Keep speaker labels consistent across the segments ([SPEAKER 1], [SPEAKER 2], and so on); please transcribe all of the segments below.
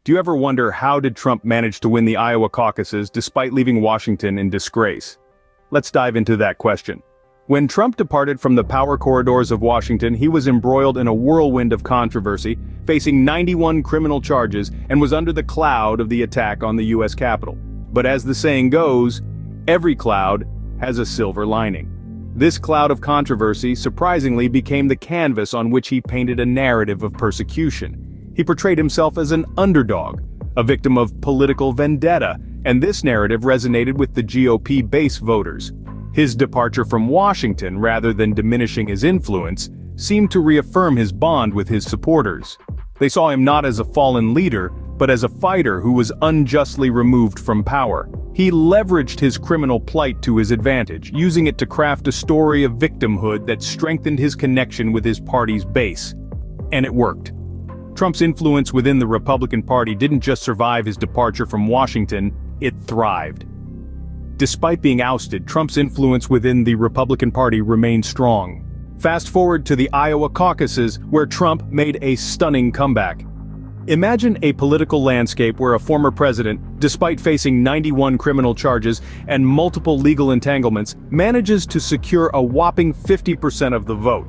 [SPEAKER 1] Do you ever wonder how did Trump manage to win the Iowa caucuses despite leaving Washington in disgrace? Let's dive into that question. When Trump departed from the power corridors of Washington, he was embroiled in a whirlwind of controversy, facing 91 criminal charges, and was under the cloud of the attack on the U.S. Capitol. But as the saying goes, every cloud has a silver lining. This cloud of controversy surprisingly became the canvas on which he painted a narrative of persecution. He portrayed himself as an underdog, a victim of political vendetta, and this narrative resonated with the GOP base voters. His departure from Washington, rather than diminishing his influence, seemed to reaffirm his bond with his supporters. They saw him not as a fallen leader, but as a fighter who was unjustly removed from power. He leveraged his criminal plight to his advantage, using it to craft a story of victimhood that strengthened his connection with his party's base. And it worked. Trump's influence within the Republican Party didn't just survive his departure from Washington, it thrived. Despite being ousted, Trump's influence within the Republican Party remained strong. Fast forward to the Iowa caucuses, where Trump made a stunning comeback. Imagine a political landscape where a former president, despite facing 91 criminal charges and multiple legal entanglements, manages to secure a whopping 50% of the vote.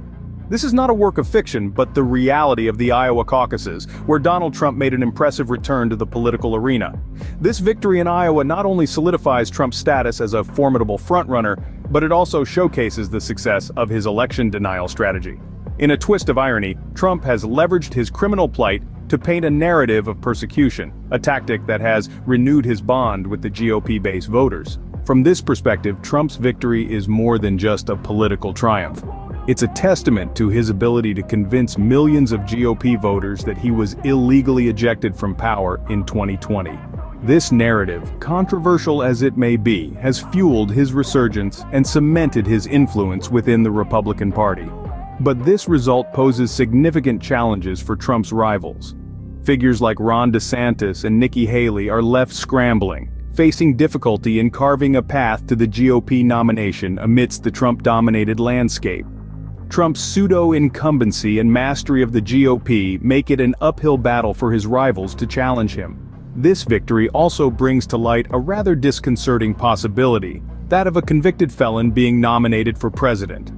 [SPEAKER 1] This is not a work of fiction, but the reality of the Iowa caucuses, where Donald Trump made an impressive return to the political arena. This victory in Iowa not only solidifies Trump's status as a formidable frontrunner, but it also showcases the success of his election denial strategy. In a twist of irony, Trump has leveraged his criminal plight to paint a narrative of persecution, a tactic that has renewed his bond with the GOP-based voters. From this perspective, Trump's victory is more than just a political triumph. It's a testament to his ability to convince millions of GOP voters that he was illegally ejected from power in 2020. This narrative, controversial as it may be, has fueled his resurgence and cemented his influence within the Republican Party. But this result poses significant challenges for Trump's rivals. Figures like Ron DeSantis and Nikki Haley are left scrambling, facing difficulty in carving a path to the GOP nomination amidst the Trump-dominated landscape. Trump's pseudo-incumbency and mastery of the GOP make it an uphill battle for his rivals to challenge him. This victory also brings to light a rather disconcerting possibility, that of a convicted felon being nominated for president.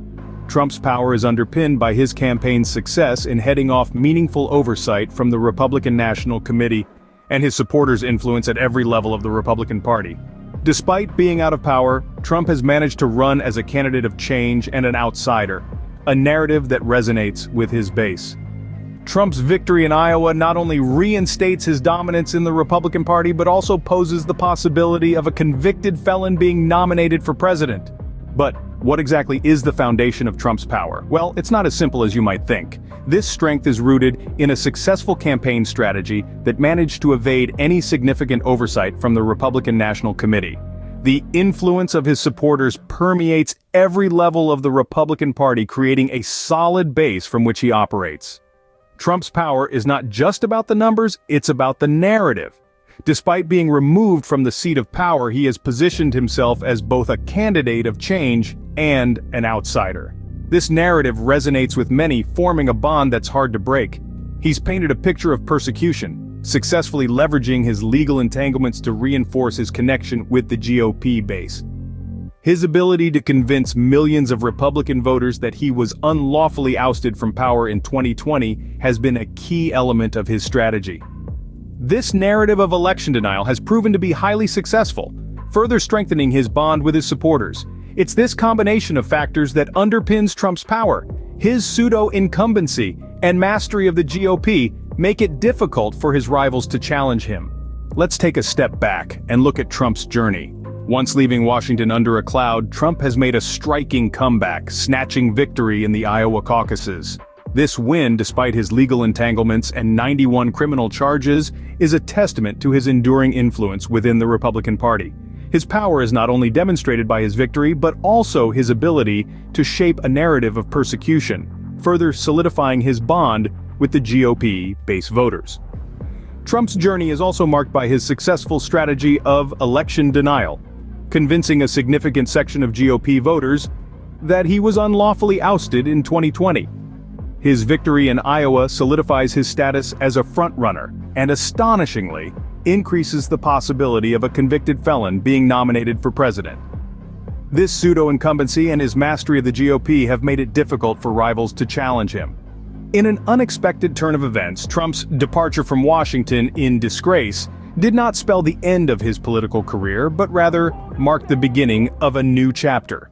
[SPEAKER 1] Trump's power is underpinned by his campaign's success in heading off meaningful oversight from the Republican National Committee and his supporters' influence at every level of the Republican Party. Despite being out of power, Trump has managed to run as a candidate of change and an outsider, a narrative that resonates with his base. Trump's victory in Iowa not only reinstates his dominance in the Republican Party, but also poses the possibility of a convicted felon being nominated for president. But what exactly is the foundation of Trump's power? Well, it's not as simple as you might think. This strength is rooted in a successful campaign strategy that managed to evade any significant oversight from the Republican National Committee. The influence of his supporters permeates every level of the Republican Party, creating a solid base from which he operates. Trump's power is not just about the numbers, it's about the narrative. Despite being removed from the seat of power, he has positioned himself as both a candidate of change and an outsider. This narrative resonates with many, forming a bond that's hard to break. He's painted a picture of persecution, successfully leveraging his legal entanglements to reinforce his connection with the GOP base. His ability to convince millions of Republican voters that he was unlawfully ousted from power in 2020 has been a key element of his strategy. This narrative of election denial has proven to be highly successful, further strengthening his bond with his supporters. It's this combination of factors that underpins Trump's power. His pseudo-incumbency and mastery of the GOP make it difficult for his rivals to challenge him. Let's take a step back and look at Trump's journey. Once leaving Washington under a cloud, Trump has made a striking comeback, snatching victory in the Iowa caucuses. This win, despite his legal entanglements and 91 criminal charges, is a testament to his enduring influence within the Republican Party. His power is not only demonstrated by his victory, but also his ability to shape a narrative of persecution, further solidifying his bond with the GOP base voters. Trump's journey is also marked by his successful strategy of election denial, convincing a significant section of GOP voters that he was unlawfully ousted in 2020. His victory in Iowa solidifies his status as a frontrunner, and astonishingly, increases the possibility of a convicted felon being nominated for president. This pseudo-incumbency and his mastery of the GOP have made it difficult for rivals to challenge him. In an unexpected turn of events, Trump's departure from Washington in disgrace did not spell the end of his political career, but rather marked the beginning of a new chapter.